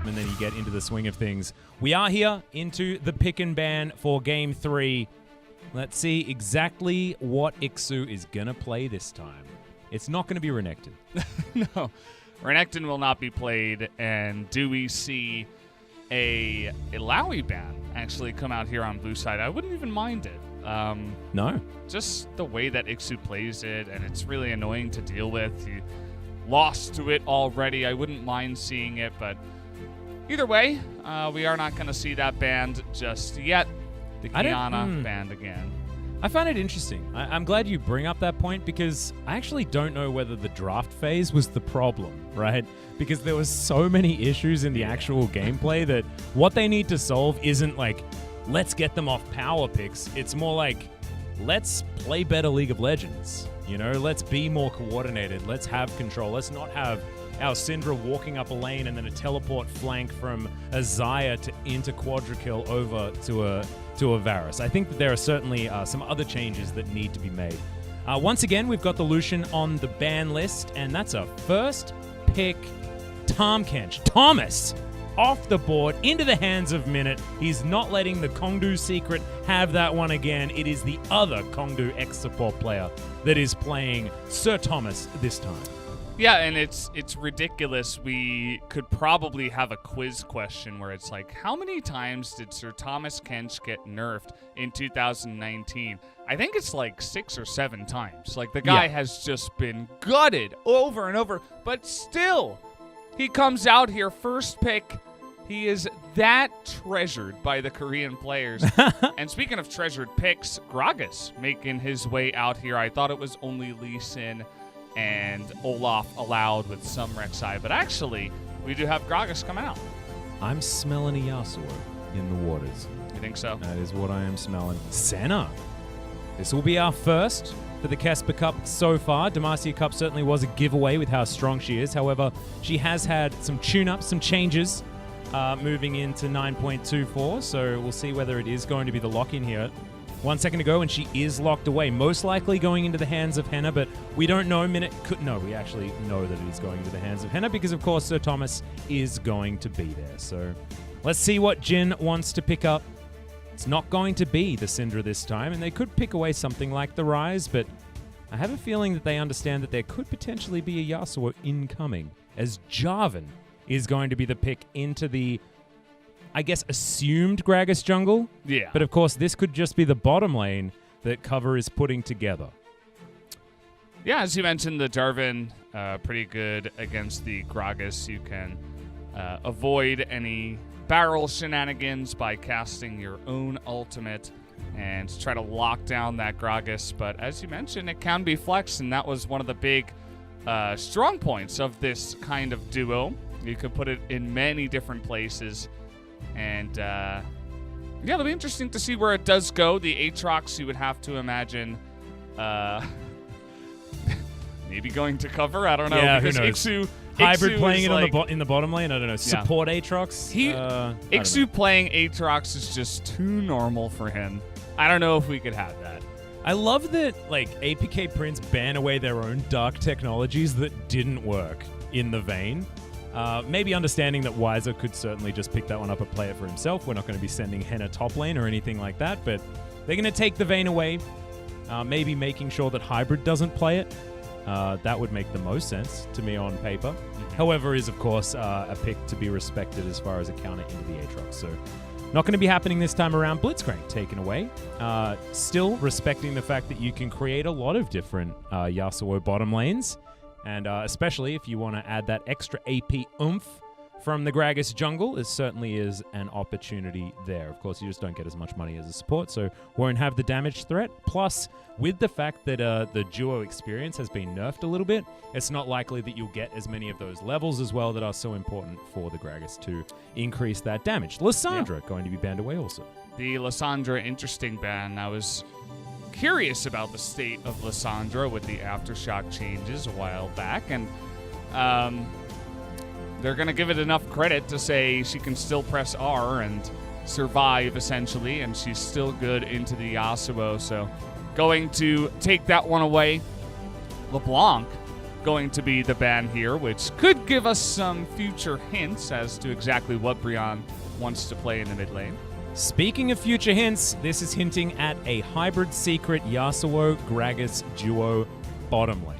and then you get into the swing of things. We are here into the pick and ban for Game 3. Let's see exactly what Ixu is going to play this time. It's not going to be Renekton. No, Renekton will not be played, and do we see a Illaoi ban actually come out here on blue side? I wouldn't even mind it. No. Just the way that Ixu plays it, and it's really annoying to deal with. He lost to it already. I wouldn't mind seeing it, but either way, we are not going to see that banned just yet. The Kiana banned again. I find it interesting. I'm glad you bring up that point because I actually don't know whether the draft phase was the problem, right? Because there was so many issues in the actual gameplay that what they need to solve isn't like, let's get them off power picks. It's more like, let's play better League of Legends. You know, let's be more coordinated. Let's have control. Let's not have our Syndra walking up a lane and then a teleport flank from a Xayah into Quadra-kill over to a Varus. I think that there are certainly some other changes that need to be made. Once again, we've got the Lucian on the ban list, and that's a first pick Tahm-Kench. Thomas off the board, into the hands of Minute. He's not letting the Kongdu secret have that one again. It is the other Kongdu ex-support player that is playing Sir Thomas this time. Yeah, and it's ridiculous. We could probably have a quiz question where it's like, how many times did Sir Thomas Kench get nerfed in 2019? I think it's like 6 or 7 times. Like, the guy has just been gutted over and over, but still, he comes out here, first pick. He is that treasured by the Korean players. And speaking of treasured picks, Gragas making his way out here. I thought it was only Lee Sin and Olaf allowed with some Rek'Sai, but actually, we do have Gragas come out. I'm smelling a Yasuo in the waters. You think so? That is what I am smelling. Senna. This will be our first for the KeSPA Cup so far. Demacia Cup certainly was a giveaway with how strong she is. However, she has had some tune-ups, some changes moving into 9.24, so we'll see whether it is going to be the lock-in here. 1 second ago, and she is locked away. Most likely going into the hands of Henna, but we don't know. No, we actually know that it is going into the hands of Henna because, of course, Sir Thomas is going to be there. So let's see what Jin wants to pick up. It's not going to be the Syndra this time, and they could pick away something like the Rise, but I have a feeling that they understand that there could potentially be a Yasuo incoming, as Jarvan is going to be the pick into the, I guess, assumed Gragas jungle. Yeah. But of course, this could just be the bottom lane that Cover is putting together. Yeah, as you mentioned, the Jarvan, pretty good against the Gragas. You can avoid any barrel shenanigans by casting your own ultimate and try to lock down that Gragas. But as you mentioned, it can be flexed, and that was one of the big strong points of this kind of duo. You could put it in many different places. And, yeah, it'll be interesting to see where it does go. The Aatrox, you would have to imagine, maybe going to Cover. I don't know. Yeah, because who knows? Hybrid playing it like, in the bottom lane. I don't know. Support Aatrox. Ixu playing Aatrox is just too normal for him. I don't know if we could have that. I love that, like, APK Prince ban away their own dark technologies that didn't work in the Vayne. Maybe understanding that Wiser could certainly just pick that one up and play it for himself. We're not going to be sending Henna top lane or anything like that, but they're going to take the Vayne away, maybe making sure that Hybrid doesn't play it. That would make the most sense to me on paper. However, is, of course, a pick to be respected as far as a counter into the Aatrox. So not going to be happening this time around. Blitzcrank taken away. Still respecting the fact that you can create a lot of different Yasuo bottom lanes. And especially if you want to add that extra AP oomph from the Gragas jungle, it certainly is an opportunity there. Of course, you just don't get as much money as a support, so won't have the damage threat. Plus, with the fact that the duo experience has been nerfed a little bit, it's not likely that you'll get as many of those levels as well that are so important for the Gragas to increase that damage. Lissandra going to be banned away also. The Lissandra, interesting ban. I was curious about the state of Lissandra with the Aftershock changes a while back, and they're going to give it enough credit to say she can still press R and survive, essentially, and she's still good into the Yasuo, so going to take that one away. LeBlanc going to be the ban here, which could give us some future hints as to exactly what BRION wants to play in the mid lane. Speaking of future hints, this is hinting at a hybrid secret Yasuo-Gragas duo bottom lane.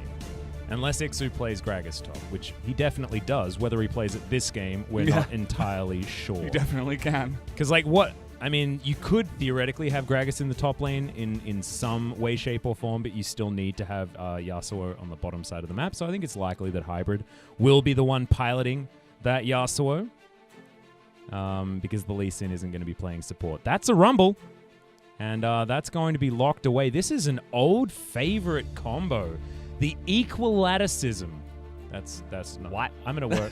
Unless Ixu plays Gragas top, which he definitely does. Whether he plays it this game, we're not entirely sure. You definitely can. Because, like, what... I mean, you could theoretically have Gragas in the top lane in some way, shape, or form, but you still need to have Yasuo on the bottom side of the map. So I think it's likely that hybrid will be the one piloting that Yasuo. Because the Lee Sin isn't going to be playing support. That's a Rumble, and that's going to be locked away. This is an old favorite combo, the Equilaticism. That's not what I'm going to work.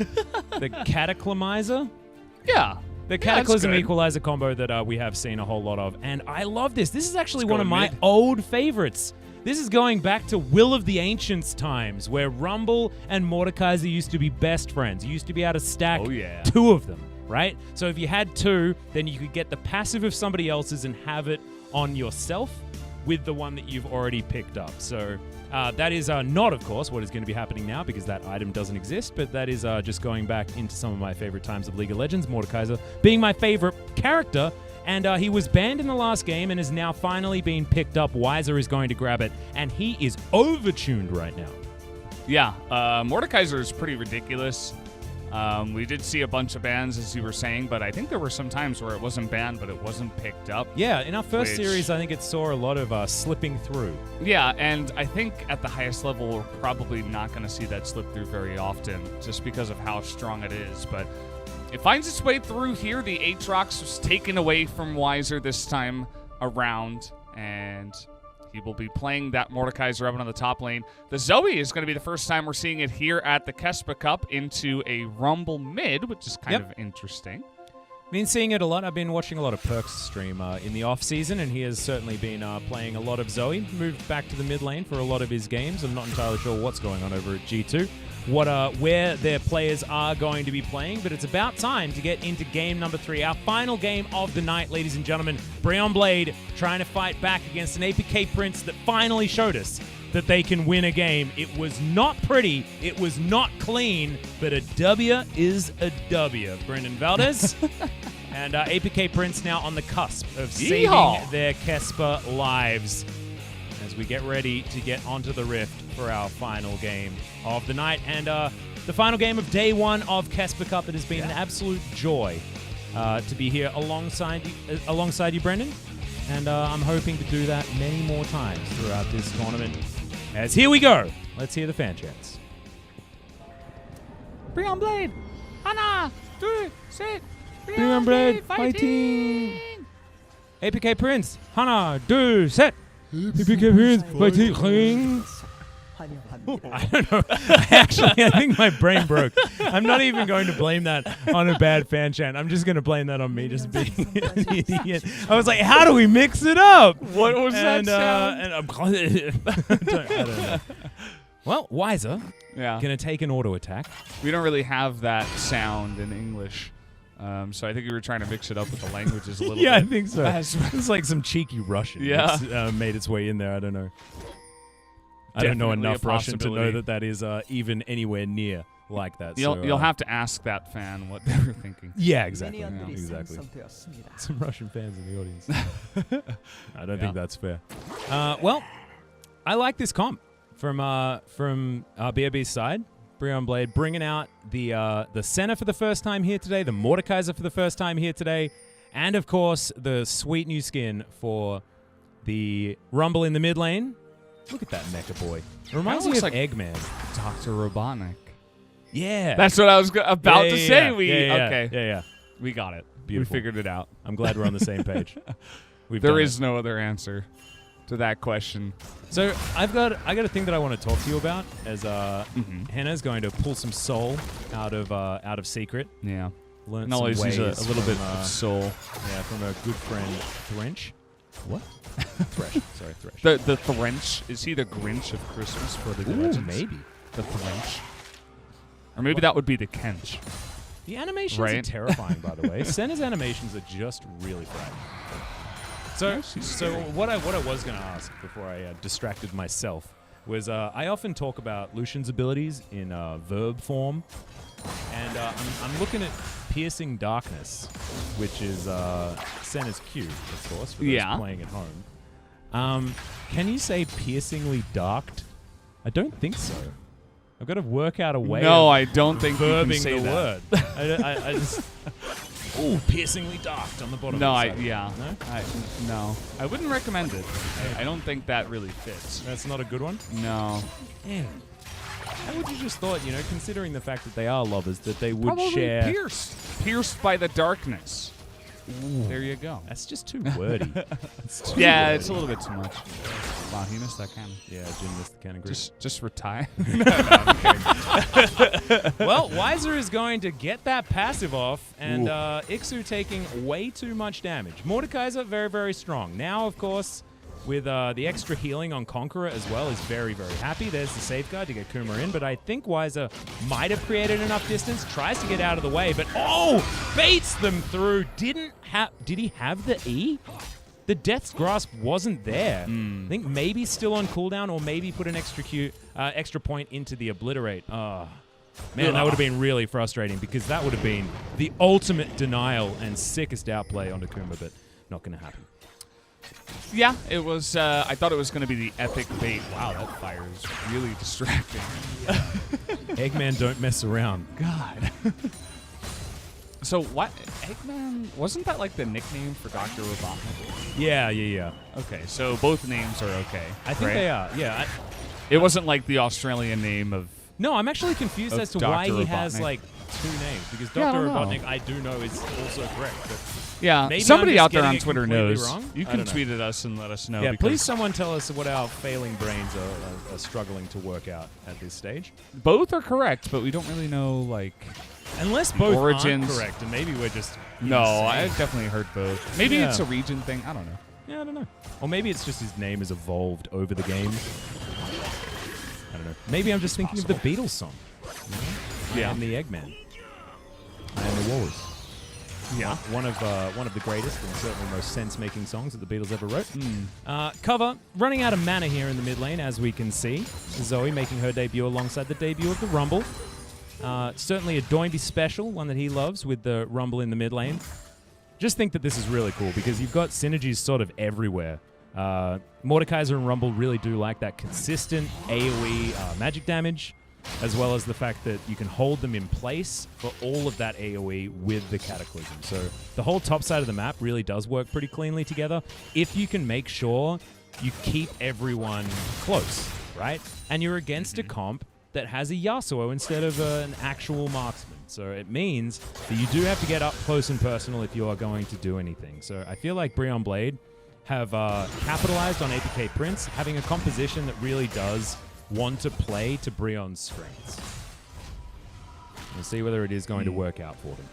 The Cataclymizer. Yeah, the Cataclysm Equalizer combo that we have seen a whole lot of, and I love this. This is actually one of my old favorites. This is going back to Will of the Ancients times, where Rumble and Mordekaiser used to be best friends. You used to be able to stack two of them. Right? So if you had two, then you could get the passive of somebody else's and have it on yourself with the one that you've already picked up. So that is not, of course, what is going to be happening now because that item doesn't exist, but that is just going back into some of my favorite times of League of Legends, Mordekaiser being my favorite character, and he was banned in the last game and is now finally being picked up. Weiser is going to grab it, and he is overtuned right now. Yeah, Mordekaiser is pretty ridiculous. We did see a bunch of bans, as you were saying, but I think there were some times where it wasn't banned, but it wasn't picked up. Yeah, in our first series, I think it saw a lot of slipping through. Yeah, and I think at the highest level, we're probably not going to see that slip through very often, just because of how strong it is. But it finds its way through here. The Aatrox was taken away from Weiser this time around, and he will be playing that Mordekaiser up on the top lane. The Zoe is going to be the first time we're seeing it here at the KeSPA Cup into a Rumble mid, which is kind of interesting. Been seeing it a lot. I've been watching a lot of Perks stream in the off-season, and he has certainly been playing a lot of Zoe. Moved back to the mid lane for a lot of his games. I'm not entirely sure what's going on over at G2. Where their players are going to be playing, but it's about time to get into game number 3, our final game of the night, ladies and gentlemen. BRION Blade trying to fight back against an APK Prince that finally showed us that they can win a game. It was not pretty, it was not clean, but a W is a W. Brendan Valdez and APK Prince now on the cusp of saving their KeSPA lives as we get ready to get onto the Rift for our final game of the night. And the final game of day 1 of KeSPA Cup. It has been an absolute joy to be here alongside you, Brendan. And I'm hoping to do that many more times throughout this tournament. As here we go. Let's hear the fan chants. BRION Blade! Hana! Do sit! BRION Blade fighting! APK Prince! Hana! Do set! APK Prince fighting! I don't know. I think my brain broke. I'm not even going to blame that on a bad fan chant. I'm just going to blame that on me just being an idiot. I was like, how do we mix it up? What was that sound? I don't know. Well, Weiser going to take an auto attack. We don't really have that sound in English. So I think we were trying to mix it up with the languages a little bit. Yeah, I think so. It's like some cheeky Russian that's made its way in there. I don't know. I don't know enough Russian to know that is even anywhere near like that. You'll have to ask that fan what they were thinking. Yeah, exactly. Exactly. Some Russian fans in the audience. I don't think that's fair. Well, I like this comp from BRB's side. BRION Blade bringing out the Senna for the first time here today, the Mordekaiser for the first time here today, and of course the sweet new skin for the Rumble in the mid lane. Look at that mecha boy. It reminds me of like Eggman. Dr. Robotnik. Yeah. That's what I was about to say. Okay. Yeah. We got it. Beautiful. We figured it out. I'm glad we're on the same page. There is no other answer to that question. So I got a thing that I want to talk to you about as Henna's going to pull some soul out of Secret. Yeah. Learn some ways a little bit of soul. Yeah, from a good friend, Thrench. What? Thresh. Sorry, Thresh. The Thrench. Is he the Grinch of Christmas for the Legends? Maybe. The Thrench. Or maybe that would be the Kench. The animations are terrifying, by the way. Senna's animations are just really frightening. So what I was going to ask before I distracted myself was I often talk about Lucian's abilities in verb form, and I'm looking at Piercing Darkness, which is Senna's Q, of course, for those playing at home. Can you say piercingly darked? I don't think so. I've got to work out a way No, of I don't think you can verbing say the that. word. I just... Ooh, piercingly darked on the bottom No, of the No? No. I wouldn't recommend it. I don't think that really fits. That's not a good one? No. Damn. How would you just thought, you know, considering the fact that they are lovers, that they would Probably share... Pierced by the darkness. Ooh, There you go. that's just too wordy. It's too Yeah, wordy. it's a little bit too much. Wow, he missed that cannon. Yeah, Jin missed the category. Just retire. Well, Weiser is going to get that passive off, and Ixu taking way too much damage. Mordekaiser, very, very strong. Now, of course, with the extra healing on Conqueror as well, is very, very happy. There's the safeguard to get Kuma in, but I think Weiser might have created enough distance, tries to get out of the way, but baits them through. Did he have the E? The Death's Grasp wasn't there. I think maybe still on cooldown, or maybe put an extra point into the Obliterate. Oh, man, that would have been really frustrating, because that would have been the ultimate denial and sickest outplay on Kuma, but not going to happen. Yeah, it was. I thought it was going to be the epic bait. Wow, that fire is really distracting. Eggman don't mess around. God. So what? Eggman, wasn't that like the nickname for Dr. Robotnik? Yeah. Okay, so both names are okay. I think right? they are, yeah. It wasn't like the Australian name of... No, I'm actually confused Of as to Dr. why he Robotnik. has, like, two names. Because Yeah, I Dr. don't know. Robotnik, I do know, is also correct. But Yeah, maybe somebody I'm just out there getting on it Twitter completely knows. wrong? You I can don't know. tweet at us and let us know. yeah, because please someone tell us what our failing brains are struggling to work out at this stage. both are correct, but we don't really know, like... Unless both Origins. aren't correct, and maybe we're just No, insane. I've definitely heard both. Maybe Yeah. it's a region thing. I don't know. Yeah, I don't know. Or maybe it's just his name has evolved over the game. I don't know. Maybe I'm just thinking of the Beatles song. You know? Yeah. I am the Eggman. I am the Walrus. Yeah. One of the greatest and certainly most sense-making songs that the Beatles ever wrote. Cover, running out of mana here in the mid lane, as we can see. Zoe making her debut alongside the debut of the Rumble. Certainly a Doinby special, one that he loves, with the Rumble in the mid lane. Just think that this is really cool, because you've got synergies sort of everywhere. Mordekaiser and Rumble really do like that consistent AoE magic damage, as well as the fact that you can hold them in place for all of that AoE with the Cataclysm. So the whole top side of the map really does work pretty cleanly together if you can make sure you keep everyone close, right? And you're against a comp that has a Yasuo instead of an actual marksman. So it means that you do have to get up close and personal if you are going to do anything. So I feel like BRION Blade have capitalized on APK Prince, having a composition that really does want to play to BRION's strengths. We'll see whether it is going to work out for them.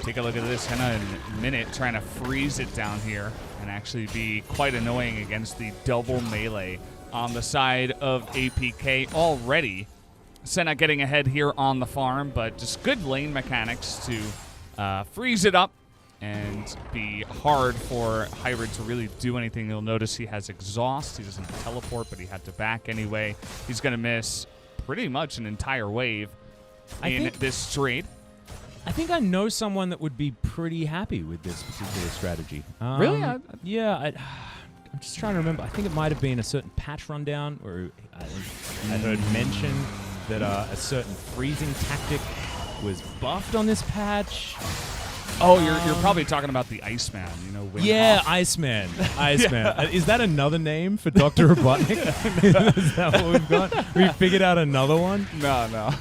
Take a look at this. Henna in a minute trying to freeze it down here and actually be quite annoying against the double melee on the side of APK already. Senna getting ahead here on the farm, but just good lane mechanics to freeze it up and be hard for Hybrid to really do anything. You'll notice he has exhaust. He doesn't teleport, but he had to back anyway. He's going to miss pretty much an entire wave in this trade. I think I know someone that would be pretty happy with this particular strategy. Really? Yeah, I'm just trying to remember. I think it might have been a certain patch rundown, or I heard mention that a certain freezing tactic was buffed on this patch. Oh, you're probably talking about the Iceman, you know? Yeah, Iceman. Iceman. Is that another name for Dr. Robotnik? Is that what we've got? We figured out another one? No.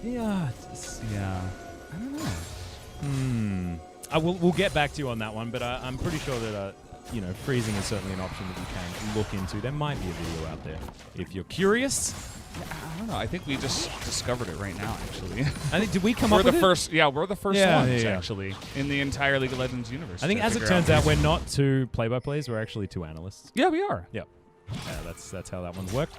Yeah. I don't know. We'll get back to you on that one, but I'm pretty sure that freezing is certainly an option that you can look into. There might be a video out there if you're curious. I don't know. I think we just discovered it right now, actually. I think did we come up with it? We're the first ones actually in the entire League of Legends universe. I think as it turns out, we're not two play-by-plays. We're actually two analysts. Yeah, we are. Yep. Yeah, that's how that one's worked.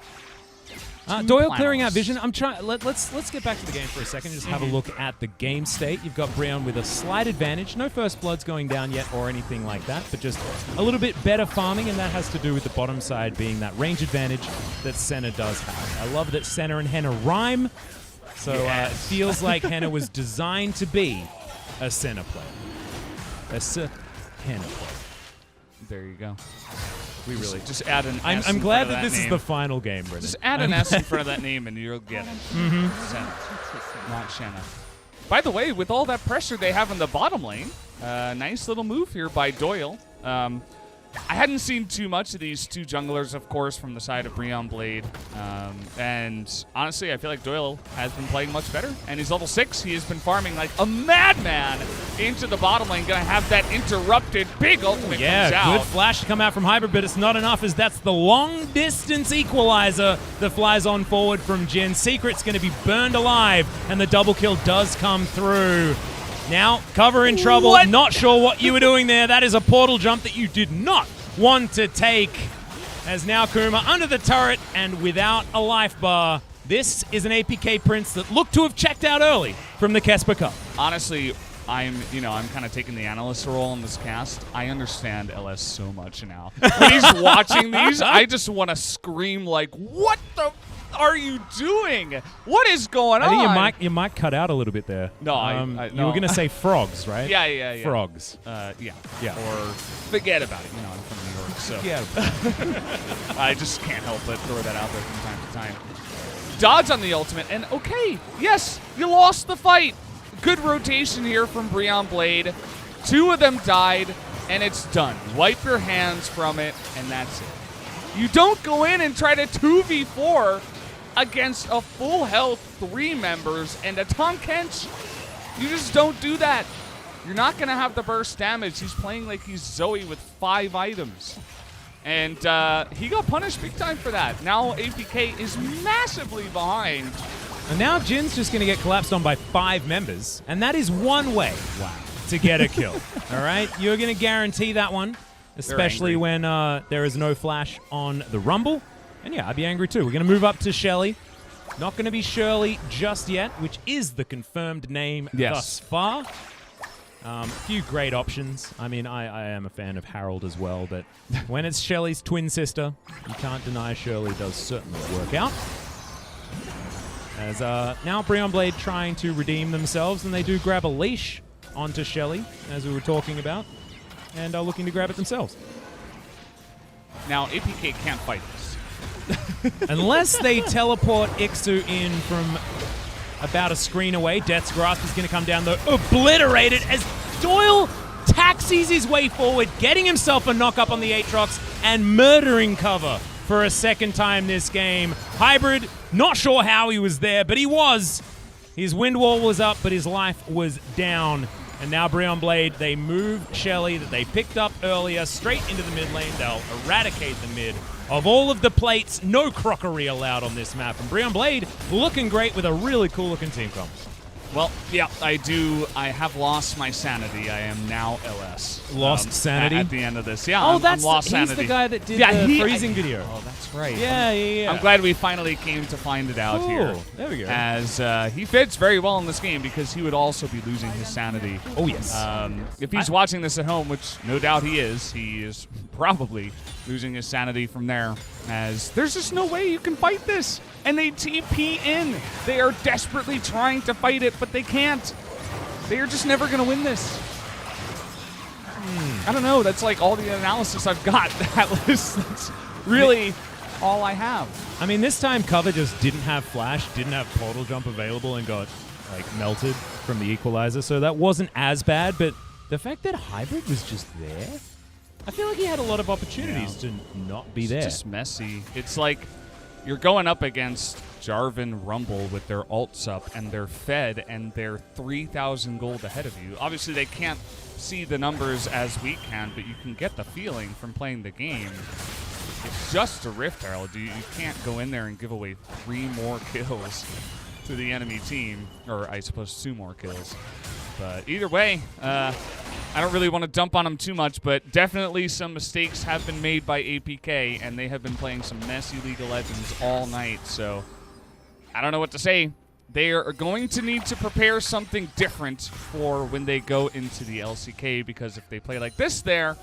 Doyle clearing out vision. I'm trying. Let's get back to the game for a second. Just have a look at the game state. You've got BRION with a slight advantage. No first bloods going down yet or anything like that, but just a little bit better farming, and that has to do with the bottom side being that range advantage that Senna does have. I love that Senna and Henna rhyme, so it feels like Henna was designed to be a Senna player. Henna player. There you go. We really just add an S. I'm glad that this is the final game, Brendan. Just add an S in front of that name and you'll get it. Senna, not Shenna. By the way, with all that pressure they have in the bottom lane, nice little move here by Doyle. I hadn't seen too much of these two junglers, of course, from the side of BRION Blade. And honestly, I feel like Doyle has been playing much better. And he's level 6. He has been farming like a madman into the bottom lane. Going to have that interrupted. Big ultimate comes out. Good flash to come out from Hybrid, but it's not enough as that's the long-distance equalizer that flies on forward from Jin. Secret's going to be burned alive, and the double kill does come through. Now, cover in trouble. What? Not sure what you were doing there. That is a portal jump that you did not want to take. As now Kuma under the turret and without a life bar. This is an APK Prince that looked to have checked out early from the KeSPA Cup. Honestly, I'm kind of taking the analyst role in this cast. I understand LS so much now. When he's watching these, I just want to scream like, what the are you doing? What is going on? I think your mic cut out a little bit there. No, you were going to say frogs, right? Yeah. Frogs. Yeah. Or forget about it. I'm from New York, so yeah. I just can't help but throw that out there from time to time. Dodge on the ultimate, and okay, yes, you lost the fight. Good rotation here from BRION Blade. 2 of them died, and it's done. Wipe your hands from it, and that's it. You don't go in and try to 2v4 against a full health 3 members and a Tahm Kench. You just don't do that. You're not going to have the burst damage. He's playing like he's Zoe with 5 items. And he got punished big time for that. Now APK is massively behind. And now Jin's just going to get collapsed on by 5 members. And that is one way to get a kill. All right? You're going to guarantee that one. Especially when there is no flash on the Rumble. And yeah, I'd be angry too. We're going to move up to Shelly. Not going to be Shirley just yet, which is the confirmed name thus far. A few great options. I mean, I am a fan of Harold as well, but when it's Shelly's twin sister, you can't deny Shirley does certainly work out. As now BRION Blade trying to redeem themselves, and they do grab a leash onto Shelly, as we were talking about. And are looking to grab it themselves. Now, APK can't fight this. Unless they teleport Ixu in from about a screen away. Death's Grasp is going to come down, though, obliterated as Doyle taxis his way forward, getting himself a knock-up on the Aatrox and murdering cover for a second time this game. Hybrid, not sure how he was there, but he was. His wind wall was up, but his life was down. And now BRION Blade, they move Shelly that they picked up earlier straight into the mid lane. They'll eradicate the mid. Of all of the plates, no crockery allowed on this map. And BRION Blade looking great with a really cool looking team comp. Well, yeah, I do. I have lost my sanity. I am now LS. Lost sanity? At the end of this. Yeah, I'm lost he's sanity. He's the guy that did the freezing video. Oh, that's right. Yeah. I'm glad we finally came to find it out here. There we go. As he fits very well in this game because he would also be losing his sanity. Oh, yes. If he's watching this at home, which no doubt he is probably losing his sanity from there, as there's just no way you can fight this. And they TP in. They are desperately trying to fight it, but they can't. They are just never going to win this. I don't know. That's like all the analysis I've got. That's really all I have. I mean, this time cover just didn't have flash, didn't have portal jump available, and got like melted from the equalizer, so that wasn't as bad. But the fact that Hybrid was just there, I feel like he had a lot of opportunities to not be there. It's just messy. It's like you're going up against Jarvan Rumble with their ults up, and they're fed, and they're 3,000 gold ahead of you. Obviously, they can't see the numbers as we can, but you can get the feeling from playing the game. It's just a Rift Herald. You can't go in there and give away 3 more kills to the enemy team, or I suppose 2 more kills. But either way, I don't really want to dump on him too much, but definitely some mistakes have been made by APK, and they have been playing some messy League of Legends all night. So I don't know what to say. They are going to need to prepare something different for when they go into the LCK, because if they play like this there,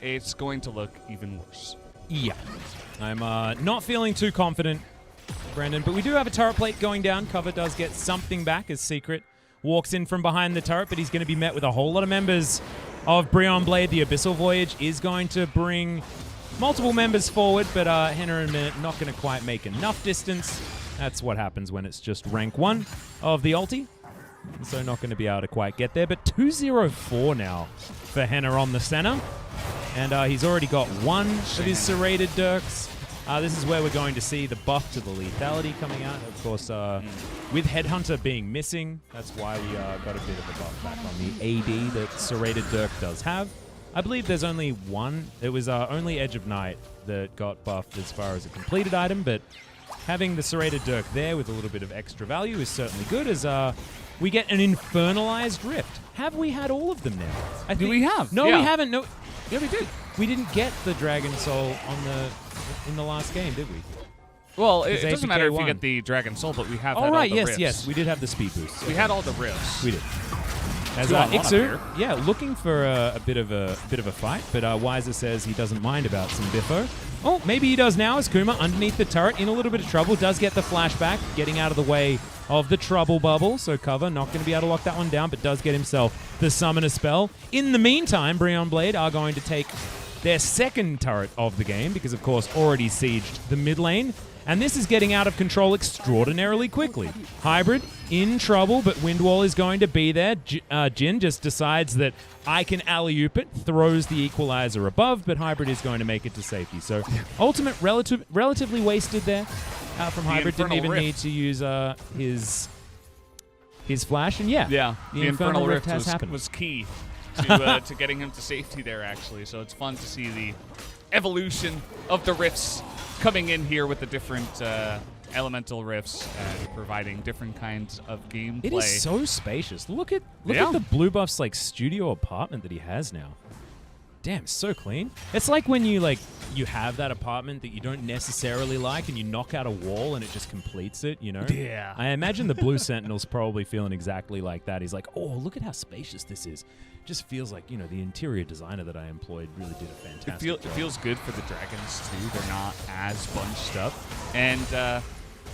it's going to look even worse. Yeah. I'm not feeling too confident, Brandon, but we do have a turret plate going down. Cover does get something back as Secret walks in from behind the turret, but he's going to be met with a whole lot of members of BRION Blade. The Abyssal Voyage is going to bring multiple members forward, but Henna and Minute not going to quite make enough distance. That's what happens when it's just rank 1 of the ulti. So not going to be able to quite get there, but 2-0-4 now for Henna on the center. And he's already got one of his serrated Dirks. This is where we're going to see the buff to the lethality coming out. Of course, with Headhunter being missing, that's why we got a bit of a buff back on the AD that serrated Dirk does have. I believe there's only one. It was only Edge of Night that got buffed as far as a completed item, but having the serrated Dirk there with a little bit of extra value is certainly good, as we get an Infernalized Rift. Have we had all of them now? Do we have? No, yeah. we haven't. No. Yeah, we did. We didn't get the Dragon Soul in the last game, did we? Well, it doesn't matter if you won. get the Dragon Soul, but we have Oh, had right, all the yes, rifts. yes. We did have the speed boost. We had all the rifts. We did. As 2-on-1 up Ixu, here. yeah, looking for a bit of a fight, but Weiser says he doesn't mind about some biffo. Oh, maybe he does now, as Kuma underneath the turret in a little bit of trouble, does get the flashback, getting out of the way of the trouble bubble, so Cover not going to be able to lock that one down, but does get himself the summoner spell. In the meantime, BRION Blade are going to take their second turret of the game, because of course already sieged the mid lane, and this is getting out of control extraordinarily quickly. Hybrid in trouble, but Windwall is going to be there. Jin just decides that I can alley-oop it, throws the equalizer above, but Hybrid is going to make it to safety. So ultimate relatively wasted there from Hybrid. Didn't even need to use his flash, and yeah, the Infernal Rift has happened. Was key to getting him to safety there, actually. So it's fun to see the evolution of the rifts coming in here with the different elemental rifts and providing different kinds of gameplay. It is so spacious. Look at the Blue Buff's like studio apartment that he has now. Damn, so clean. It's like when you have that apartment that you don't necessarily like and you knock out a wall and it just completes it, you know? Yeah. I imagine the Blue Sentinel's probably feeling exactly like that. He's like, oh, look at how spacious this is. Just feels like, you know, the interior designer that I employed really did a fantastic job. It feels good for the dragons, too. They're not as bunched up. And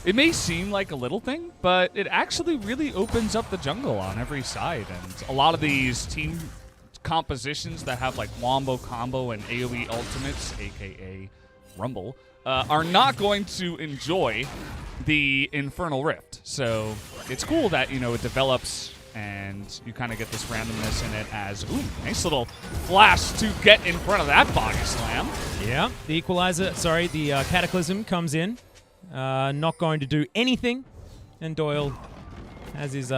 it may seem like a little thing, but it actually really opens up the jungle on every side. And a lot of these team compositions that have like Wombo Combo and AoE ultimates, aka Rumble, are not going to enjoy the Infernal Rift. So it's cool that, you know, it develops and you kind of get this randomness in it as, ooh, nice little flash to get in front of that body slam. Yeah, the equalizer, sorry, the Cataclysm comes in. Not going to do anything. And Doyle has his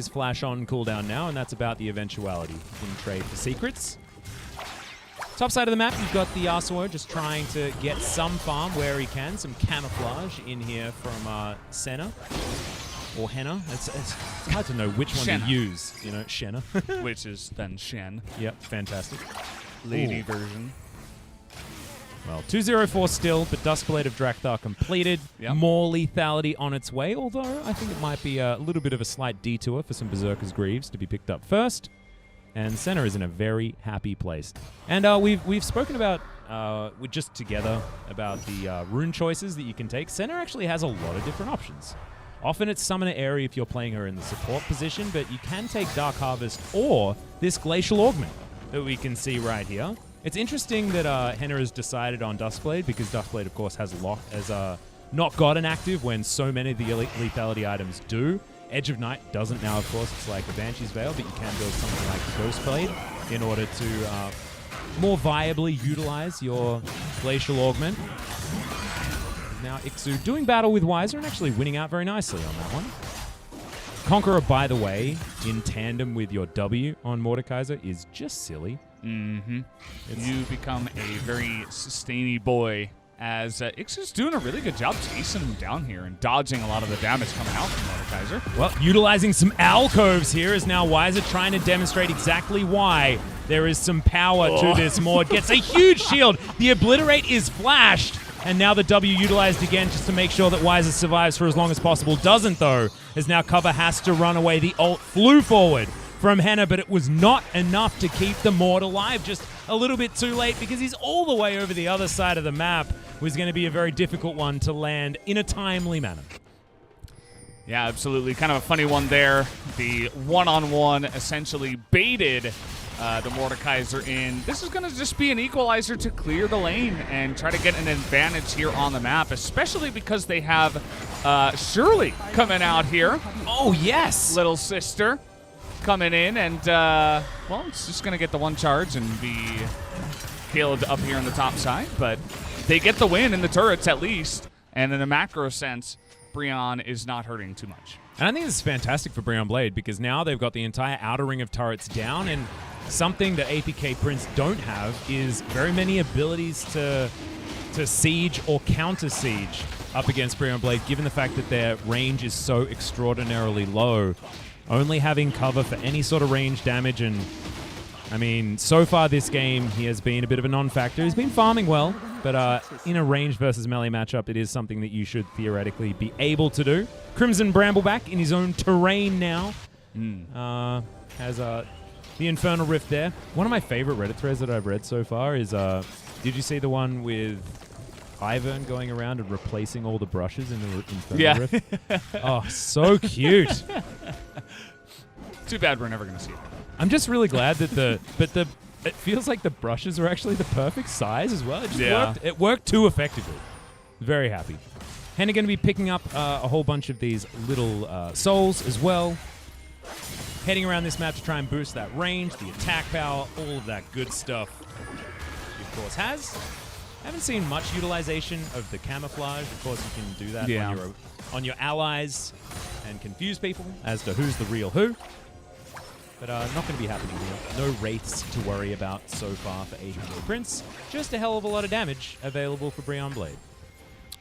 flash on cooldown now, and that's about the eventuality in trade for secrets. Top side of the map, you've got the Yasuo just trying to get some farm where he can, some camouflage in here from Senna. Or Henna. It's hard to know which one to use. You know, Shenna. Which is then Shen. Yep, fantastic. Lady version. Well, 2-0-4 still, but Duskblade of Drakthar completed. Yep. More lethality on its way, although I think it might be a little bit of a slight detour for some Berserker's Greaves to be picked up first. And Senna is in a very happy place. And we've spoken about, we're just together, about the rune choices that you can take. Senna actually has a lot of different options. Often it's Summoner Aerie if you're playing her in the support position, but you can take Dark Harvest or this Glacial Augment that we can see right here. It's interesting that Henna has decided on Duskblade, because Duskblade, of course, has not got an active when so many of the lethality items do. Edge of Night doesn't now, of course. It's like a Banshee's Veil, but you can build something like Ghostblade in order to more viably utilize your Glacial Augment. Now Ixu doing battle with Weiser and actually winning out very nicely on that one. Conqueror, by the way, in tandem with your W on Mordekaiser is just silly. Mm-hmm. You become a very sustainy boy as Ixu's doing a really good job chasing him down here and dodging a lot of the damage coming out from Mordekaiser. Well, utilizing some alcoves here is now Wiser trying to demonstrate exactly why there is some power to this Mord. Gets a huge shield. The Obliterate is flashed. And now the W utilized again just to make sure that Wiser survives for as long as possible. Doesn't, though, as now Cover has to run away. The ult flew forward from Henna, but it was not enough to keep the Mord alive. Just a little bit too late because he's all the way over the other side of the map. Was going to be a very difficult one to land in a timely manner. Yeah, absolutely. Kind of a funny one there. The one-on-one essentially baited the Mordekaiser in. This is going to just be an equalizer to clear the lane and try to get an advantage here on the map, especially because they have Shirley coming out here. Oh, yes! Little sister coming in, and, well, it's just going to get the one charge and be killed up here on the top side, but they get the win in the turrets at least, and in a macro sense, BRION is not hurting too much. And I think this is fantastic for BRION Blade because now they've got the entire outer ring of turrets down, and something that APK Prince don't have is very many abilities to siege or counter siege up against BRION Blade, given the fact that their range is so extraordinarily low. Only having cover for any sort of range damage, and I mean, so far this game, he has been a bit of a non-factor. He's been farming well, but in a range versus melee matchup, it is something that you should theoretically be able to do. Crimson Brambleback in his own terrain now. Has the Infernal Rift there. One of my favorite Reddit threads that I've read so far is, did you see the one with Ivern going around and replacing all the brushes in the Infernal Rift? Oh, so cute. Too bad we're never going to see it. I'm just really glad that it feels like the brushes are actually the perfect size as well. It just worked. It worked too effectively. Very happy. Henna going to be picking up a whole bunch of these little souls as well. Heading around this map to try and boost that range, the attack power, all of that good stuff. He, of course, has. Haven't seen much utilization of the camouflage. Of course, you can do that on your allies and confuse people as to who's the real who. But not going to be happening here. No wraiths to worry about so far for APK Prince. Just a hell of a lot of damage available for BRION Blade.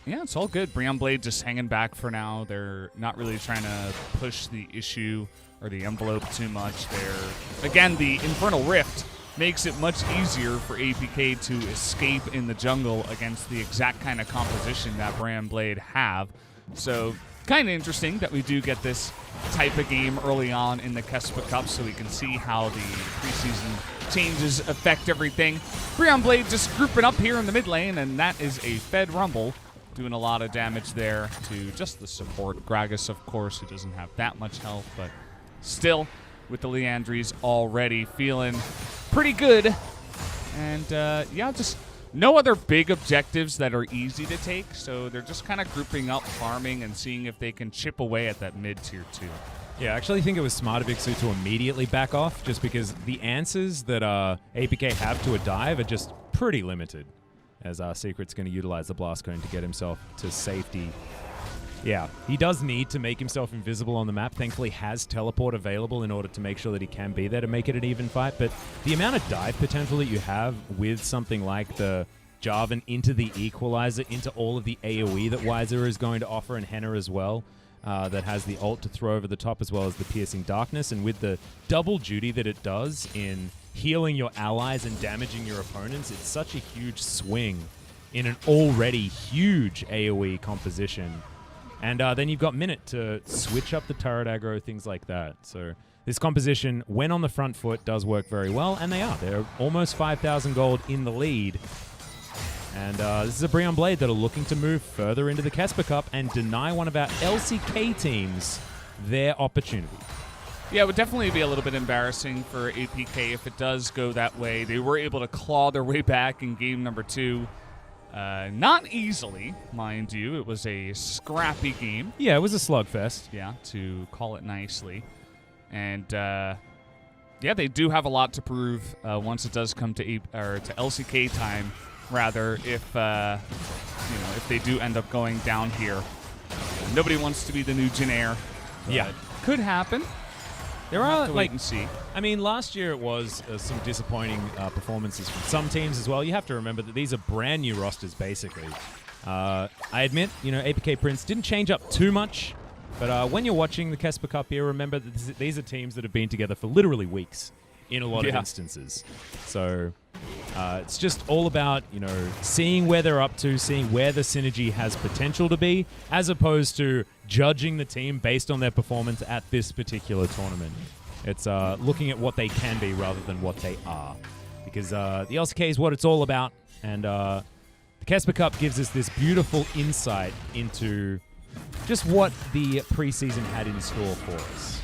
Yeah, it's all good. BRION Blade just hanging back for now. They're not really trying to push the issue or the envelope too much. Again, the Infernal Rift makes it much easier for APK to escape in the jungle against the exact kind of composition that BRION Blade have. So kind of interesting that we do get this type of game early on in the KeSPA Cup so we can see how the preseason changes affect everything. BRION Blade just grouping up here in the mid lane, and that is a Fed Rumble, doing a lot of damage there to just the support. Gragas, of course, who doesn't have that much health, but still, with the Leandries already feeling pretty good. And, yeah, just no other big objectives that are easy to take, so they're just kind of grouping up, farming, and seeing if they can chip away at that mid-tier 2. Yeah, I actually think it was smart of Ixu to immediately back off, just because the answers that APK have to a dive are just pretty limited, as Secret's going to utilize the Blast Cone to get himself to safety. Yeah, he does need to make himself invisible on the map. Thankfully, has teleport available in order to make sure that he can be there to make it an even fight. But the amount of dive potential that you have with something like the Jarvan into the Equalizer, into all of the AoE that Wiser is going to offer, and Henna as well, that has the ult to throw over the top as well as the Piercing Darkness, and with the double duty that it does in healing your allies and damaging your opponents, it's such a huge swing in an already huge AoE composition. And then you've got Minute to switch up the turret aggro, things like that. So this composition, when on the front foot, does work very well, and they are. They're almost 5,000 gold in the lead. And this is a BRION Blade that are looking to move further into the KeSPA Cup and deny one of our LCK teams their opportunity. Yeah, it would definitely be a little bit embarrassing for APK if it does go that way. They were able to claw their way back in game number 2. Not easily, mind you. It was a scrappy game. Yeah, it was a slugfest. Yeah, to call it nicely. And, yeah, they do have a lot to prove once it does come to LCK time, rather, if, if they do end up going down here. Nobody wants to be the new Jin Air. Yeah. Could happen. There We'll are have to wait and see. I mean, last year it was some disappointing performances from some teams as well. You have to remember that these are brand new rosters, basically. I admit, APK Prince didn't change up too much, but when you're watching the KeSPA Cup here, remember that these are teams that have been together for literally weeks in a lot of instances. So it's just all about, seeing where they're up to, seeing where the synergy has potential to be, as opposed to judging the team based on their performance at this particular tournament. It's looking at what they can be rather than what they are. Because the LCK is what it's all about, and the KeSPA Cup gives us this beautiful insight into just what the preseason had in store for us.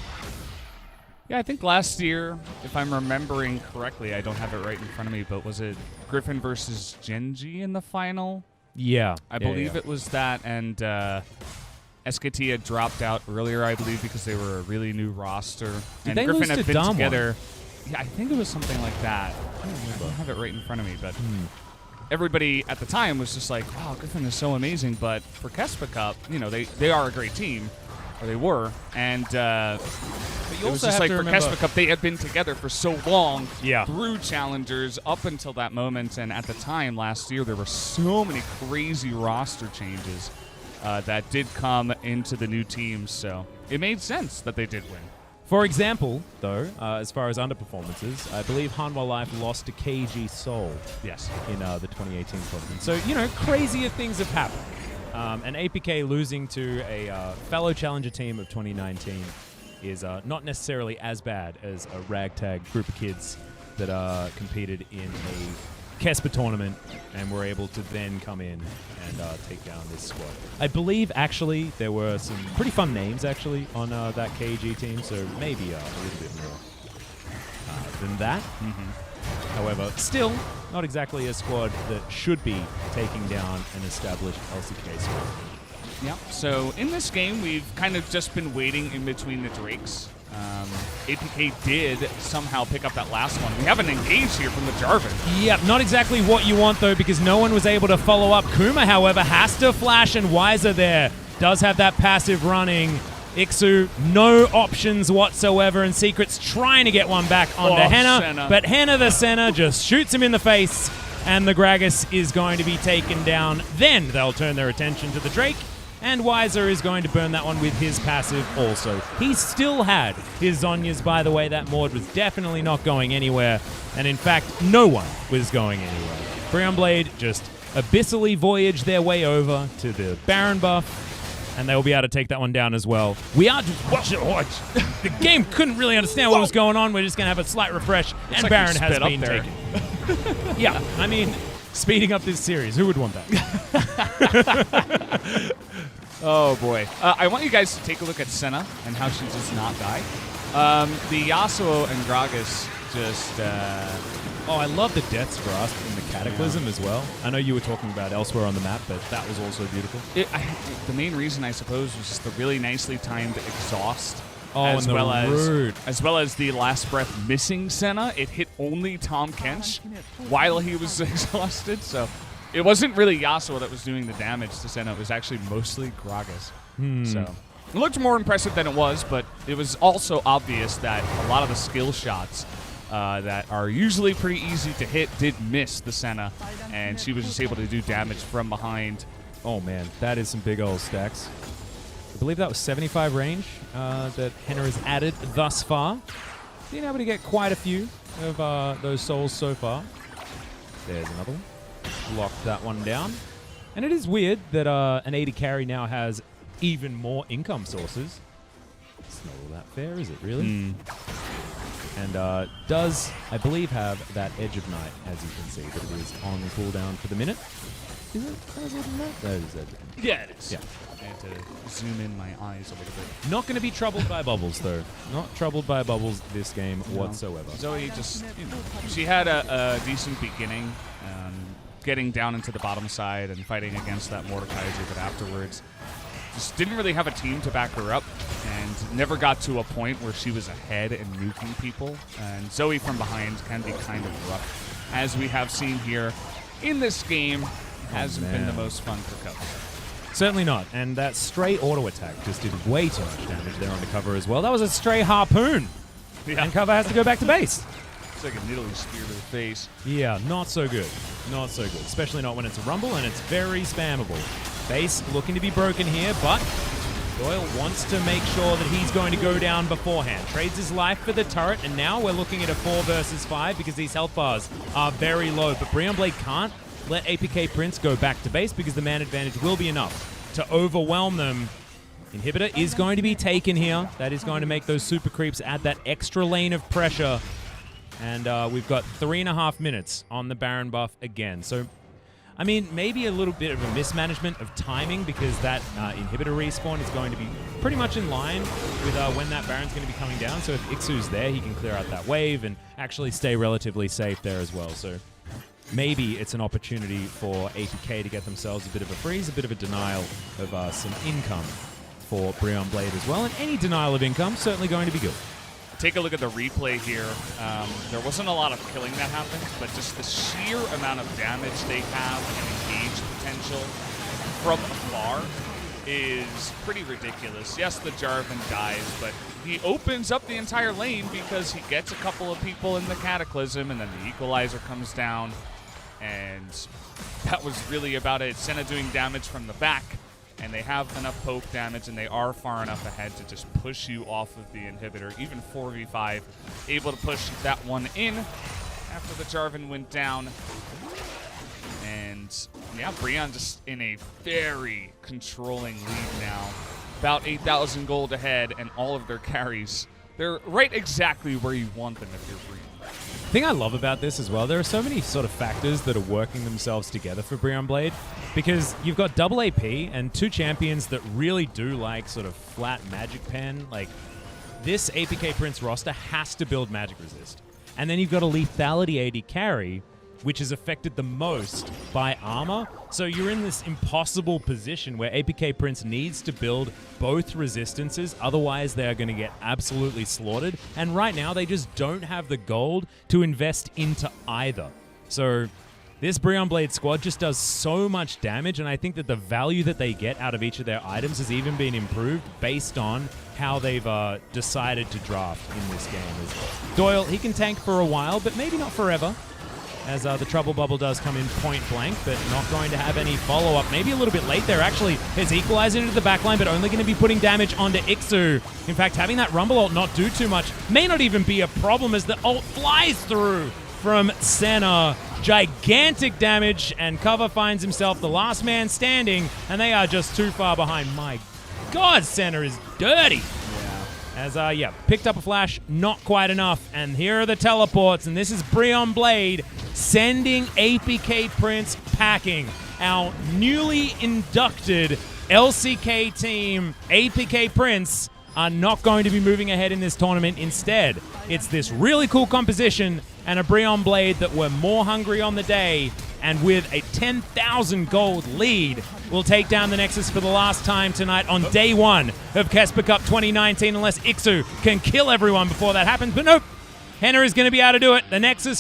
Yeah, I think last year, if I'm remembering correctly, I don't have it right in front of me, but was it Griffin versus Genji in the final? Yeah. I believe it was that, and SKT had dropped out earlier, I believe, because they were a really new roster. Did and they Griffin lose had to been Damwon? together. Yeah, I think it was something like that. I don't have it right in front of me, but everybody at the time was just like, wow, Griffin is so amazing, but for KeSPA Cup, they are a great team. Or they were, and it was just like for KeSPA Cup, they had been together for so long through challengers up until that moment, and at the time last year, there were so many crazy roster changes that did come into the new teams, so it made sense that they did win. For example, though, as far as underperformances, I believe Hanwha Life lost to KG Seoul in the 2018 tournament. So, crazier things have happened. And APK losing to a fellow challenger team of 2019 is not necessarily as bad as a ragtag group of kids that competed in a KeSPA tournament and were able to then come in and take down this squad. I believe, actually, there were some pretty fun names, actually, on that KG team, so maybe a little bit more than that. However, still not exactly a squad that should be taking down an established LCK squad. Yeah, so in this game, we've kind of just been waiting in between the Drakes. APK did somehow pick up that last one. We haven't engaged here from the Jarvan. Yep, not exactly what you want, though, because no one was able to follow up. Kuma, however, has to flash, and Wiser there does have that passive running. Ixu, no options whatsoever, and Secret's trying to get one back onto Henna, but Henna the Senna just shoots him in the face, and the Gragas is going to be taken down. Then they'll turn their attention to the Drake, and Wiser is going to burn that one with his passive also. He still had his Zhonyas, by the way. That Mord was definitely not going anywhere, and in fact, no one was going anywhere. BRION Blade just abyssally voyaged their way over to the Baron buff, and they'll be able to take that one down as well. We are just watch. The game couldn't really understand what was going on. We're just going to have a slight refresh, and Baron has been taken. Yeah, I mean, speeding up this series, who would want that? Oh, boy. I want you guys to take a look at Senna and how she does not die. The Yasuo and Gragas just... Oh, I love the Death's Grasp in the Cataclysm as well. I know you were talking about elsewhere on the map, but that was also beautiful. The main reason, I suppose, was just the really nicely timed exhaust. Oh, as and well rude. as well as the last breath missing Senna. It hit only Tom Kench while he was exhausted, so it wasn't really Yasuo that was doing the damage to Senna. It was actually mostly Gragas. So it looked more impressive than it was, but it was also obvious that a lot of the skill shots that are usually pretty easy to hit did miss the Senna, and she was just able to do damage from behind. Oh man, that is some big old stacks. I believe that was 75 range that Henna has added thus far. Been able to get quite a few of those souls so far. There's another one. Locked that one down. And it is weird that an 80 carry now has even more income sources. It's not all that fair, is it really? And does, I believe, have that Edge of Night, as you can see, but it is on cooldown for the minute. Is it? That is Edge of Night? That is Edge of Night. Yeah, it is. Yeah. I had to zoom in my eyes a little bit. Not going to be troubled by bubbles, though. Not troubled by bubbles this game whatsoever. Zoe just, she had a decent beginning, getting down into the bottom side and fighting against that Mordekaiser, but afterwards just didn't really have a team to back her up and never got to a point where she was ahead and nuking people. And Zoe from behind can be kind of rough, as we have seen here in this game. Hasn't been the most fun for Cover. Certainly not. And that stray auto attack just did way too much damage there on the cover as well. That was a stray harpoon Yeah. And Cover has to go back to base. It's like a Nidalee spear to the face. Yeah, not so good. Not so good. Especially not when it's a Rumble and it's very spammable. Base looking to be broken here, but Doyle wants to make sure that he's going to go down beforehand. Trades his life for the turret, and now we're looking at a 4 versus 5 because these health bars are very low. But Brion Blade can't let APK Prince go back to base because the man advantage will be enough to overwhelm them. Inhibitor is going to be taken here. That is going to make those super creeps add that extra lane of pressure. And we've got 3.5 minutes on the Baron buff again. So, I mean, maybe a little bit of a mismanagement of timing because that inhibitor respawn is going to be pretty much in line with when that Baron's going to be coming down. So if Ixu's there, he can clear out that wave and actually stay relatively safe there as well. So maybe it's an opportunity for APK to get themselves a bit of a freeze, a bit of a denial of some income for Brion Blade as well. And any denial of income certainly going to be good. Take a look at the replay here. There wasn't a lot of killing that happened, but just the sheer amount of damage they have and engage potential from afar is pretty ridiculous. Yes, the Jarvan dies, but he opens up the entire lane because he gets a couple of people in the Cataclysm, and then the Equalizer comes down, and that was really about it. Senna doing damage from the back, and they have enough poke damage, and they are far enough ahead to just push you off of the inhibitor. Even 4v5, able to push that one in after the Jarvan went down. And yeah, Brion just in a very controlling lead now. About 8,000 gold ahead, and all of their carries, they're right exactly where you want them if you're Brion. The thing I love about this as well, there are so many sort of factors that are working themselves together for Brion Blade, because you've got double AP and 2 champions that really do like sort of flat magic pen. Like, this APK Prince roster has to build magic resist. And then you've got a lethality AD carry, which is affected the most by armor. So you're in this impossible position where APK Prince needs to build both resistances, otherwise they're going to get absolutely slaughtered. And right now, they just don't have the gold to invest into either. So this Brion Blade squad just does so much damage, and I think that the value that they get out of each of their items has even been improved based on how they've decided to draft in this game. Doyle, he can tank for a while, but maybe not forever, as the Trouble Bubble does come in point blank, but not going to have any follow-up. Maybe a little bit late there, actually. His Equalizer into the backline, but only going to be putting damage onto Ixu. In fact, having that Rumble ult not do too much may not even be a problem as the ult flies through from Senna. Gigantic damage, and Cover finds himself the last man standing, and they are just too far behind. My God, Senna is dirty. As, picked up a flash, not quite enough. And here are the teleports, and this is Brion Blade sending APK Prince packing. Our newly inducted LCK team, APK Prince, are not going to be moving ahead in this tournament. Instead, it's this really cool composition and a Brion Blade that were more hungry on the day, and with a 10,000 gold lead, will take down the Nexus for the last time tonight on day 1 of KeSPA Cup 2019, unless Ixu can kill everyone before that happens. But nope, Henna is going to be able to do it. The Nexus